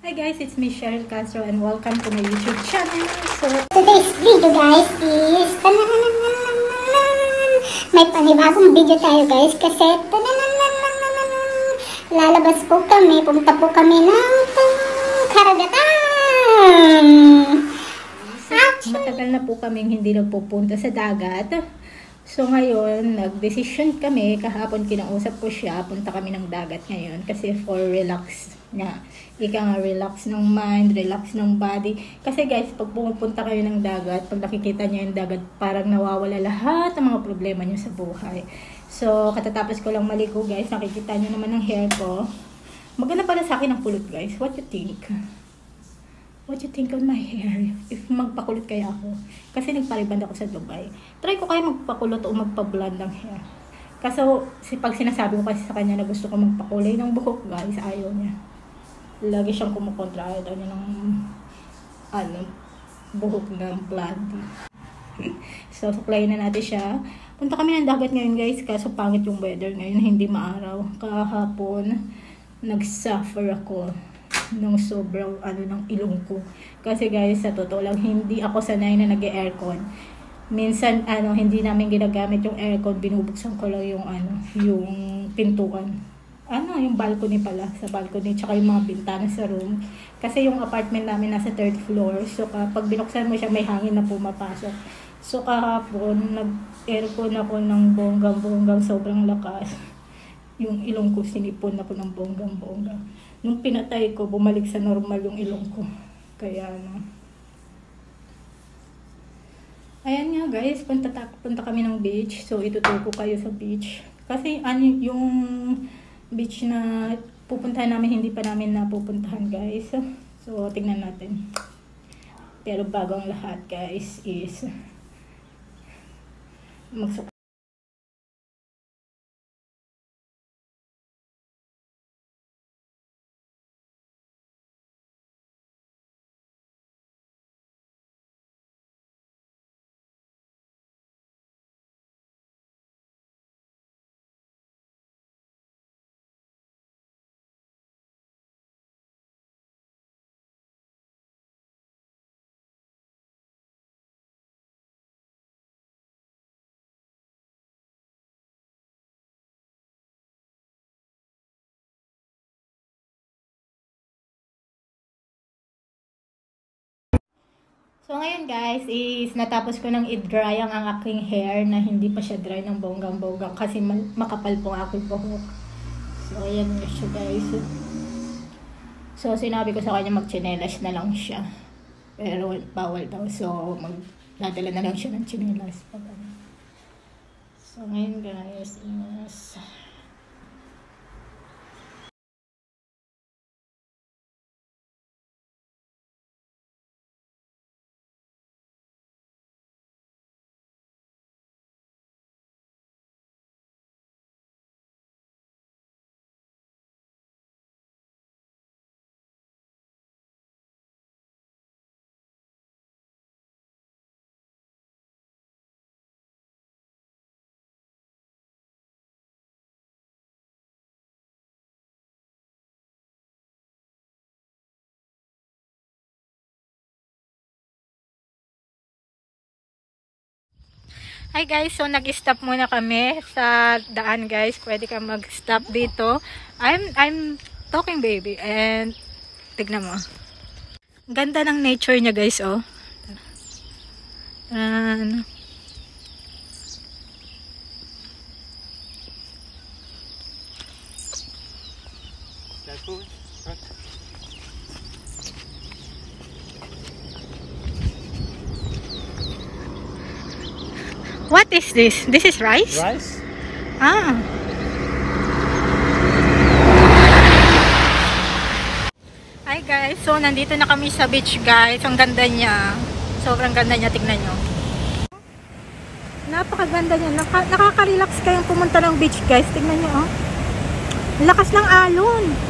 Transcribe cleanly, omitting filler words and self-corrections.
Hi guys, it's me Cheryl Castro and welcome to my YouTube channel. So today's video guys is may panibagong video tayo guys kasi lalabas po kami, pumunta po kami ng karagatan. matagal na po kaming hindi nagpupunta sa dagat. So ngayon, nag-decision kami, kahapon kinausap ko siya, punta kami ng dagat ngayon kasi for relax nga. Ika nga, relax ng mind, relax ng body. Kasi guys, pag pumupunta kayo ng dagat, pag nakikita niyo yung dagat, parang nawawala lahat ng mga problema niyo sa buhay. So, katatapos ko lang maligo guys, nakikita niyo naman ang hair ko. Maganda pala sa akin ang kulot guys. What you think? What you think on my hair? If magpakulot kaya ako. Kasi nagpariband ako sa Dubai. Try ko kaya magpakulot o magpa-blond ng hair. Kaso, pag sinasabi ko kasi sa kanya na gusto ko magpakulay ng buhok guys, ayaw niya. Lagi siyang kumukontra, ayaw daw niya ng buhok ng blondie. So, suklayin na natin siya. Punta kami ng dagat ngayon guys, kaso pangit yung weather ngayon, hindi maaraw. Kahapon, nag-suffer ako ng sobrang ng ilong ko. Kasi guys, sa totoo lang, hindi ako sanay na nag-aircon. Minsan, hindi namin ginagamit yung aircon, binubuksan ko lang yung pintuan. Yung balcony pala, sa balcony, tsaka yung mga bintana sa room. Kasi yung apartment namin nasa 3rd floor, so kapag binuksan mo siya, may hangin na pumapasok. So kahapon, nag-aircon ako ng bonggang-bonggang, sobrang lakas. Yung ilong ko, sinipon ako ng bonggang-bonggang. Nung pinatay ko, bumalik sa normal yung ilong ko. Kaya ayan nga guys, punta kami ng beach. So ituturo ko kayo sa beach. Kasi yung beach na pupuntahan namin, hindi pa namin napupuntahan guys. So tingnan natin. Pero bago ang lahat guys is So ngayon guys, is natapos ko nang i-dry ang aking hair na hindi pa siya dry ng bonggang-bonggang kasi makapal po ang aking buhok. So ayan na siya guys. So sinabi ko sa kanya magchinelas na lang siya. Pero bawal daw. So magdadala na lang siya ng chinelas. So ngayon guys is Hi guys, so nag-stop muna kami sa daan guys. Pwede ka mag-stop dito. I'm talking baby and tignan mo. Ganda ng nature niya guys, oh. What is this? This is rice? Rice? Ah. Hi guys, so nandito na kami sa beach guys. Ang ganda niya. Sobrang ganda niya, tignan nyo. Napakaganda niya. Nakaka-relax kayong pumunta ng beach guys. Tignan nyo, oh. Lakas ng alon.